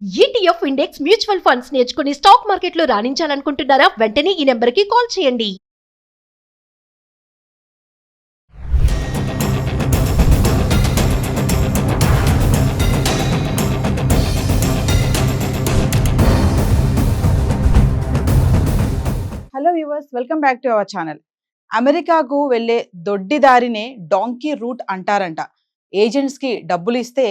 ETF index mutual funds నేర్చుకుని stock మార్కెట్లో రాణించాలనుకుంటున్నారా? వెంటనే ఈ నెంబర్కి కాల్ చేయండి. Hello viewers, welcome back to our channel. అమెరికాకు వెళ్ళే దొడ్డి దారినే డాంకీ రూట్ అంటారంట. ఏజెంట్స్కి డబ్బులు ఇస్తే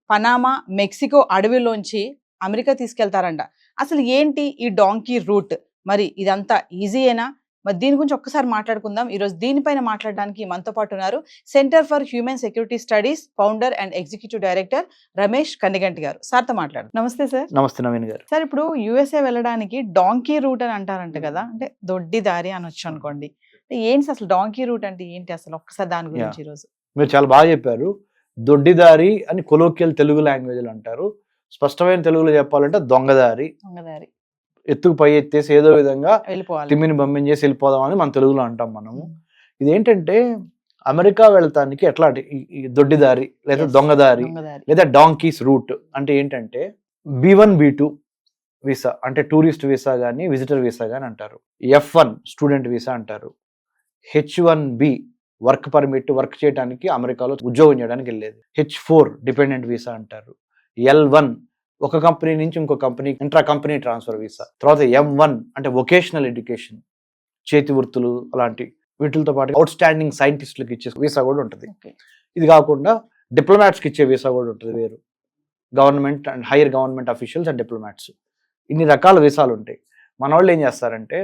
పనామా, మెక్సికో అడవిలోంచి అమెరికా తీసుకెళ్తారంట. అసలు ఏంటి ఈ డాంకీ రూట్? మరి ఇదంతా ఈజీయేనా? మరి దీని గురించి ఒక్కసారి మాట్లాడుకుందాం. ఈరోజు దీనిపైన మాట్లాడడానికి మనతో పాటు ఉన్నారు centre for human security studies founder and executive director Ramesh Kanniganti గారు. సార్తో మాట్లాడు. నమస్తే సార్. నమస్తే నవీన్ గారు. సార్, ఇప్పుడు యుఎస్ఏ వెళ్ళడానికి డాంకీ రూట్ అని అంటారంట కదా, అంటే దొడ్డి దారి అనొచ్చు అనుకోండి. ఏంటి అసలు డాంకీ రూట్ అంటే ఏంటి అసలు? ఒక్కసారి దాని గురించి ఈరోజు. మీరు చాలా బాగా చెప్పారు. దొడ్డిదారి అని కొలోకియల్ తెలుగు లాంగ్వేజ్లో అంటారు. స్పష్టమైన తెలుగులో చెప్పాలంటే దొంగదారి. దొంగదారి, ఎత్తుకు పై ఎత్తేసి ఏదో విధంగా వెళ్ళిపోవాలి, తిమ్మిని బమ్మించేసి వెళ్ళిపోదాం అని మన తెలుగులో అంటాం మనము. ఇదేంటంటే అమెరికా వెళ్తానికి ఎట్లా ఈ దొడ్డిదారి లేదా దొంగదారి లేదా డాంకీస్ రూట్ అంటే ఏంటంటే B1 B2 వీసా అంటే టూరిస్ట్ వీసా కానీ విజిటర్ వీసా కానీ అంటారు. F1 స్టూడెంట్ వీసా అంటారు. H1B వర్క్ పర్మిట్, వర్క్ చేయడానికి అమెరికాలో ఉద్యోగం చేయడానికి వెళ్ళేది. H4 డిపెండెంట్ వీసా అంటారు. L1 ఒక కంపెనీ నుంచి ఇంకో company intra company transfer visa. తర్వాత M1 అంటే వొకేషనల్ ఎడ్యుకేషన్, చేతి వృత్తులు అలాంటి వీటితో పాటు అవుట్ స్టాండింగ్ సైంటిస్టులకు ఇచ్చే వీసా కూడా ఉంటుంది. ఇది కాకుండా డిప్లొమాట్స్కి ఇచ్చే వీసా కూడా ఉంటుంది వేరు. Government and higher government officials and diplomats, ఇన్ని రకాల వీసాలు ఉంటాయి. మన వాళ్ళు ఏం చేస్తారంటే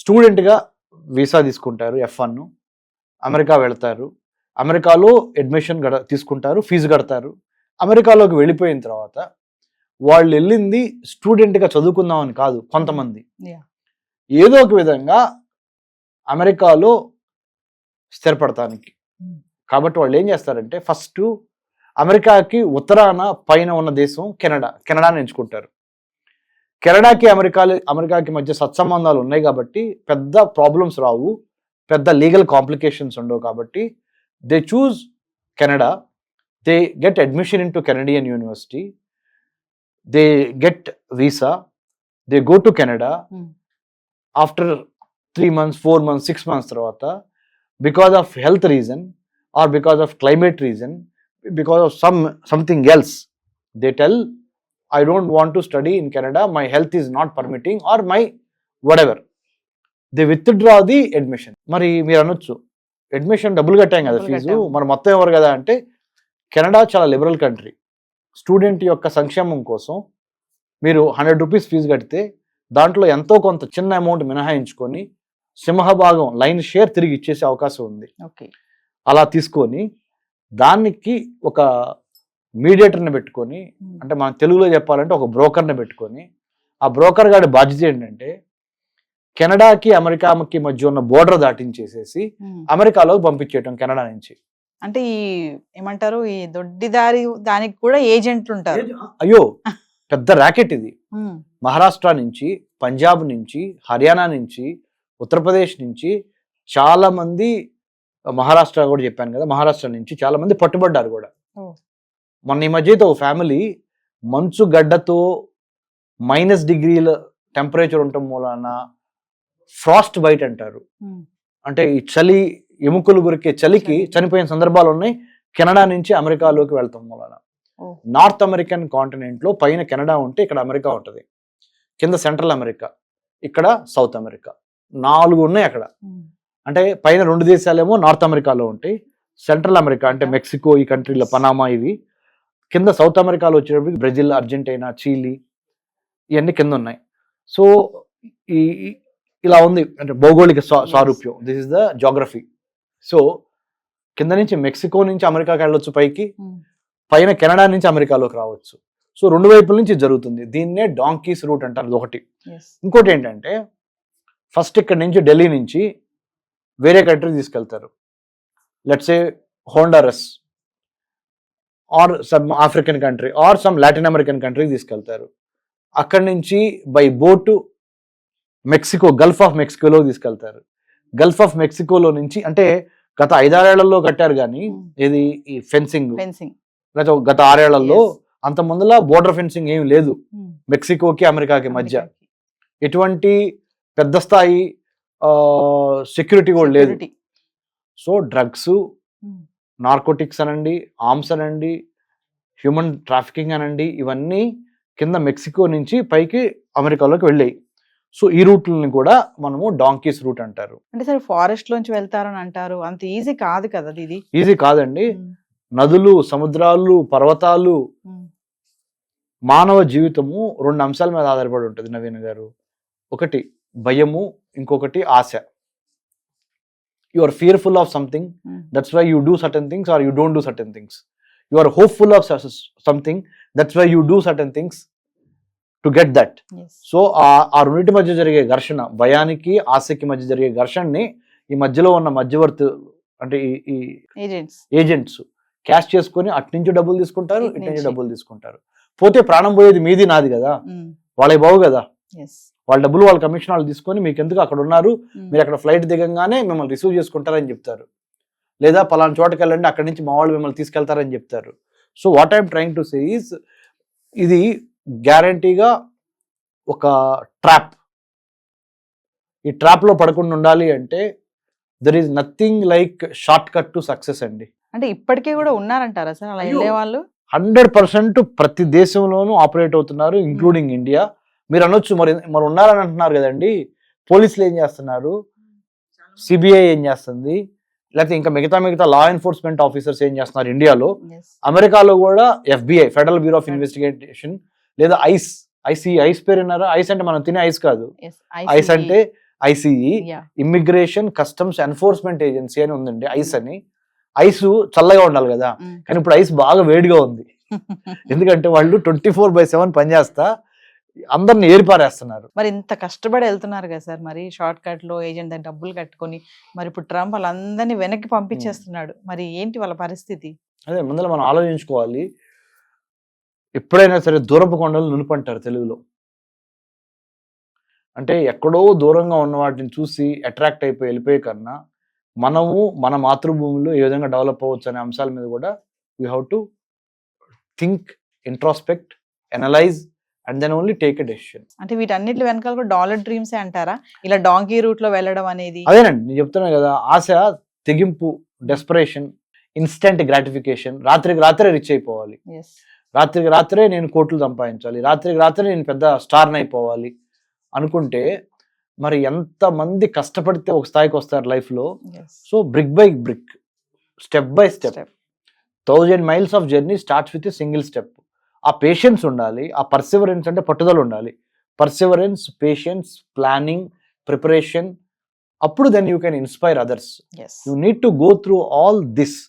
స్టూడెంట్గా వీసా తీసుకుంటారు, F1, అమెరికా వెళ్తారు. అమెరికాలో అడ్మిషన్ తీసుకుంటారు, ఫీజు కడతారు. అమెరికాలోకి వెళ్ళిపోయిన తర్వాత వాళ్ళు వెళ్ళింది స్టూడెంట్గా చదువుకుందామని కాదు. కొంతమంది ఏదో ఒక విధంగా అమెరికాలో స్థిరపడటానికి. కాబట్టి వాళ్ళు ఏం చేస్తారంటే ఫస్ట్ అమెరికాకి ఉత్తరాన పైన ఉన్న దేశం కెనడాని ఎంచుకుంటారు. కెనడాకి అమెరికాకి మధ్య సత్సంబంధాలు ఉన్నాయి కాబట్టి పెద్ద ప్రాబ్లమ్స్ రావు, పెద్ద లీగల్ కాంప్లికేషన్స్ ఉండవు. కాబట్టి they choose Canada. They get admission into Canadian University. They get visa. They go to Canada. After 3 months, 4 months, 6 months tarvata, because of health reason or because of climate reason, because of something else, they tell, I don't want to study in Canada. My health is not permitting or my whatever. They withdraw the admission. Mari meer anochu admission double కట్టాం కదా fee, మరి మొత్తం ఎవరు కదా అంటే Canada చాలా liberal country. Student యొక్క సంక్షేమం కోసం మీరు 100 రూపీస్ ఫీజు కడితే దాంట్లో ఎంతో కొంత చిన్న అమౌంట్ మినహాయించుకొని సింహభాగం లైన్ షేర్ తిరిగి ఇచ్చేసే అవకాశం ఉంది. అలా తీసుకొని దానికి ఒక మీడియేటర్ని పెట్టుకొని, అంటే మనం తెలుగులో చెప్పాలంటే ఒక బ్రోకర్ని పెట్టుకొని, ఆ బ్రోకర్ గారి బాధ్యత ఏంటంటే కెనడాకి అమెరికాకి మధ్య ఉన్న బోర్డర్ దాటించేసేసి అమెరికాలోకి పంపించేయటం కెనడా నుంచి. అంటే ఈ ఏమంటారు, ఈ దొడ్డిదారి దానికి కూడా ఏజెంట్లు ఉంటారు. అయ్యో పెద్ద ర్యాకెట్ ఇది. మహారాష్ట్ర నుంచి, పంజాబ్ నుంచి, హర్యానా నుంచి, ఉత్తరప్రదేశ్ నుంచి చాలా మంది, మహారాష్ట్ర కూడా చెప్పాను కదా, మహారాష్ట్ర నుంచి చాలా మంది పట్టుబడ్డారు కూడా. మొన్న ఈ మధ్య అయితే ఒక ఫ్యామిలీ మంచు గడ్డతో -డిగ్రీల టెంపరేచర్ ఉండటం మూలాన ఫ్రాస్ట్ బైట్ అంటారు, అంటే ఈ చలి ఎముకలు గురికే చలికి చనిపోయిన సందర్భాలు ఉన్నాయి. కెనడా నుంచి అమెరికాలోకి వెళ్తాం మూలన. నార్త్ అమెరికన్ కాంటినెంట్ లో పైన కెనడా ఉంటే ఇక్కడ అమెరికా ఉంటుంది, కింద సెంట్రల్ అమెరికా, ఇక్కడ సౌత్ అమెరికా, 4 ఉన్నాయి అక్కడ. అంటే పైన 2 దేశాలేమో నార్త్ అమెరికాలో ఉంటాయి, సెంట్రల్ అమెరికా అంటే మెక్సికో, ఈ కంట్రీలో పనామా, ఇవి కింద సౌత్ అమెరికాలో వచ్చేటప్పుడు బ్రెజిల్, అర్జెంటీనా, చీలీ, ఇవన్నీ కింద ఉన్నాయి. సో ఇలా ఉంది అంటే భౌగోళిక సారూప్యం. This is the geography. So కింద నుంచి మెక్సికో నుంచి అమెరికాకి వెళ్ళొచ్చు పైకి, పైన కెనడా నుంచి అమెరికాలోకి రావచ్చు. సో 2 వైపుల నుంచి జరుగుతుంది. దీన్నే డాంకీస్ రూట్ అంటారు, ఒకటి. ఇంకోటి ఏంటంటే ఫస్ట్ ఇక్కడ నుంచి ఢిల్లీ నుంచి వేరే కంట్రీ తీసుకెళ్తారు, let's say Honduras or some African country or some Latin American country తీసుకెళ్తారు. అక్కడి నుంచి by boat Mexico, gulf of మెక్సికోలో తీసుకెళ్తారు. గల్ఫ్ ఆఫ్ మెక్సికోలో నుంచి, అంటే గత 5-6 ఏళ్లలో కట్టారు కానీ ఇది ఈ ఫెన్సింగ్, గత 6 ఏళ్లలో అంత ముందులా బోర్డర్ ఫెన్సింగ్ ఏం లేదు మెక్సికోకి అమెరికాకి మధ్య. ఎటువంటి పెద్ద స్థాయి సెక్యూరిటీ కూడా లేదు. సో డ్రగ్స్, నార్కోటిక్స్ అనండి, ఆర్మ్స్ అనండి, హ్యూమన్ ట్రాఫికింగ్ అనండి, ఇవన్నీ కింద మెక్సికో నుంచి పైకి అమెరికాలోకి వెళ్ళాయి. సో ఈ రూట్లని కూడా మనము డాంకీస్ రూట్ అంటారు. అంటే సరే ఫారెస్ట్ లోంచి వెళ్తారని అంటారు, అంత ఈజీ కాదు కదా ఇది. ఈజీ కాదండి. నదులు, సముద్రాలు, పర్వతాలు, మానవ జీవితము 2 అంశాల మీద ఆధారపడి ఉంటుంది నవీన్ గారు. ఒకటి భయము, ఇంకొకటి ఆశ. You are fearful of something, that's why you do certain things or you don't do certain things. You are hopeful of something, that's why you do certain things to get that. So ఆ రెండింటి మధ్య జరిగే ఘర్షణ, భయానికి ఆశకి మధ్య జరిగే ఘర్షణని ఈ మధ్యలో ఉన్న మధ్యవర్తి అంటే ఈ ఏజెంట్స్ క్యాష్ చేసుకొని అటు నుంచి డబ్బులు తీసుకుంటారు, ఇటు నుంచి డబ్బులు తీసుకుంటారు. పోతే ప్రాణం పోయేది మీది నాది కదా, వాళ్ళకి బావు కదా. వాళ్ళ డబ్బులు, వాళ్ళ కమిషన్ వాళ్ళు తీసుకొని మీకు ఎందుకు అక్కడ ఉన్నారు, మీరు అక్కడ ఫ్లైట్ దిగంగానే మిమ్మల్ని రిసీవ్ చేసుకుంటారని చెప్తారు, లేదా పలానా చోటకి వెళ్ళండి అక్కడి నుంచి మా వాళ్ళు మిమ్మల్ని తీసుకెళ్తారని చెప్తారు. So what I'm trying to say is, ఇది గ్యారంటీగా ఒక ట్రాప్. ఈ ట్రాప్ లో పడకుండా ఉండాలి అంటే there is nothing like short cut to success అండి. అంటే ఇప్పటికీ కూడా ఉన్నారంటారా సార్ అలా వెళ్ళే వాళ్ళు? 100% ప్రతి దేశంలోనూ ఆపరేట్ అవుతున్నారు, ఇంక్లూడింగ్ ఇండియా. మీరు అనొచ్చు మరి ఉన్నారని అంటున్నారు కదండి, పోలీసులు ఏం చేస్తున్నారు, సిబిఐ ఏం చేస్తుంది, లేకపోతే ఇంకా మిగతా లా ఎన్ఫోర్స్మెంట్ ఆఫీసర్స్ ఏం చేస్తున్నారు ఇండియాలో. అమెరికాలో కూడా FBI, federal bureau of investigation, లేదా ఐస్ పేరు విన్నారా? ఐస్ అంటే మనం తినే ఐస్ కాదు, ఐస్ అంటే ICE, immigration customs enforcement agency అని ఉందండి. ఐస్ అని. ఐస్ చల్లగా ఉండాలి కదా, కానీ ఇప్పుడు ఐస్ బాగా వేడిగా ఉంది. ఎందుకంటే వాళ్ళు 24/7 పనిచేస్తా అందరిని ఏరిపారేస్తున్నారు. మరి ఇంత కష్టపడి వెళ్తున్నారు కదా సార్, మరి షార్ట్ కట్ లో ఏజెంట్ దగ్గర డబ్బులు కట్టుకొని, మరి ఇప్పుడు ట్రంప్ వాళ్ళందరినీ వెనక్కి పంపించేస్తున్నాడు, మరి ఏంటి వాళ్ళ పరిస్థితి? అదే ముందర మనం ఆలోచించుకోవాలి. ఎప్పుడైనా సరే దూరపు కొండలు నునుపంటారు తెలుగులో. అంటే ఎక్కడో దూరంగా ఉన్న వాటిని చూసి అట్రాక్ట్ అయిపోయి వెళ్ళిపోయే కన్నా, మనము మన మాతృభూమిలో ఏ విధంగా డెవలప్ అవ్వచ్చు అనే అంశాల మీద కూడా we have to think, introspect, analyse and then only take a decision. అంటే వీటన్నిటి వెనకాల కూడా డాలర్ డ్రీమ్స్ అంటారా, ఇలా డాంకీ రూట్ లో వెళ్ళడం అనేది? అదేనండి నేను చెప్తున్నా కదా, ఆశ, తెగింపు, డెస్పరేషన్, ఇన్స్టెంట్ గ్రాటిఫికేషన్. రాత్రికి రాత్రే రిచ్ అయిపోవాలి, రాత్రికి రాత్రే నేను కోట్లు సంపాదించాలి, రాత్రికి రాత్రే నేను పెద్ద స్టార్ని అయిపోవాలి అనుకుంటే మరి ఎంతమంది కష్టపడితే ఒక స్థాయికి వస్తారు లైఫ్లో. So brick by brick, step by step, 1000 miles of journey starts with a single step. ఆ పేషెన్స్ ఉండాలి, ఆ పర్సివరెన్స్ అంటే పట్టుదల ఉండాలి. Perseverance, patience, planning, preparation. అప్పుడు then you can inspire others. You need to go through all this.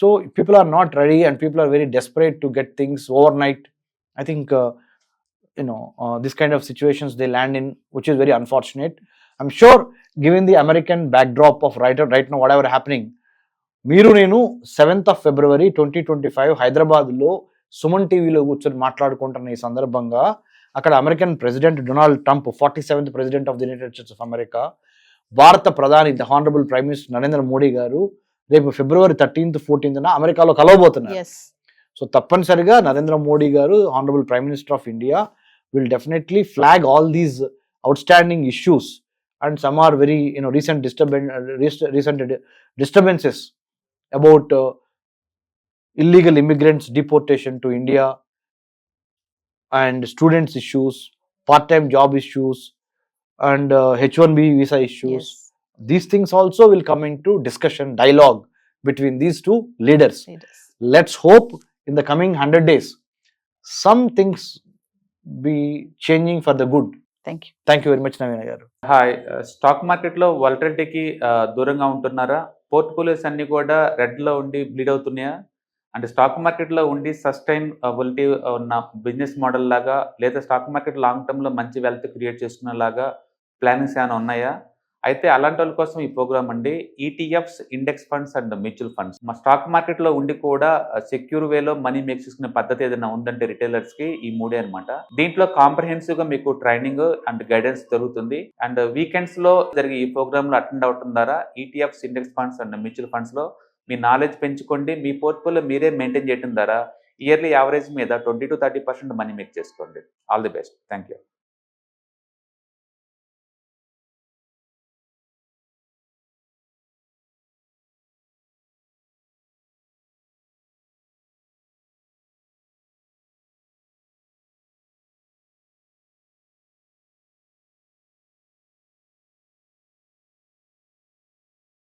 So people are not ready and people are very desperate to get things overnight. I think this kind of situations they land in, which is very unfortunate. I'm sure given the American backdrop of right now whatever happening, మీరు నేను 7th of February 2025 హైదరాబాద్లో సుమన్ టీవీలో కూర్చొని మాట్లాడుకుంటున్న ఈ సందర్భంగా అక్కడ American president Donald Trump, 47th president of the United states of America, భారత ప్రధాని the honourable prime minister Narendra Modi గారు రేపు February 13th, 14th అమెరికాలో కలవబోతున్నారు. సో తప్పనిసరిగా నరేంద్ర మోడీ గారు, honourable prime minister of India, will definitely flag all these outstanding issues, and some are very recent disturbances about illegal immigrants deportation to India, and students issues, part-time job issues, and H1B visa issues. These things also will come into discussion, dialogue between these two leaders. Let's hope in the coming 100 days some things be changing for the good. Thank you very much Naveen garu. Hi. Stock మార్కెట్లో వాలటిలిటీకి దూరంగా ఉంటున్నారా? Portfolios అన్ని కూడా రెడ్లో ఉండి bleed అవుతున్నాయా? అంటే stock మార్కెట్లో ఉండి సస్టైనబిలిటీ ఉన్న బిజినెస్ మోడల్ లాగా, లేదా స్టాక్ మార్కెట్ లాంగ్ టర్మ్లో మంచి వెల్త్ క్రియేట్ చేసుకునేలాగా ప్లానింగ్స్ ఏమైనా ఉన్నాయా? అయితే అలాంటి వాళ్ళ కోసం ఈ ప్రోగ్రామ్ అండి. ETFs, index funds and mutual funds. మా స్టాక్ మార్కెట్లో ఉండి కూడా సెక్యూర్ వేలో మనీ మేక్ చేసుకునే పద్ధతి ఏదైనా ఉందంటే రిటైలర్స్కి ఈ మూడే అనమాట. దీంట్లో కాంప్రహెన్సివ్గా మీకు ట్రైనింగ్ అండ్ గైడెన్స్ జరుగుతుంది. అండ్ వీకెండ్స్లో జరిగే ఈ ప్రోగ్రామ్లో అటెండ్ అవటం ద్వారా ETFs, index funds and mutual ఫండ్స్లో మీ నాలెడ్జ్ పెంచుకోండి. మీ పోర్ట్ఫోలియో మీరే మెయింటైన్ చేయడం ద్వారా ఇయర్లీ యావరేజ్ మీద 20 to 30% మనీ మేక్ చేసుకోండి. All the best. Thank you.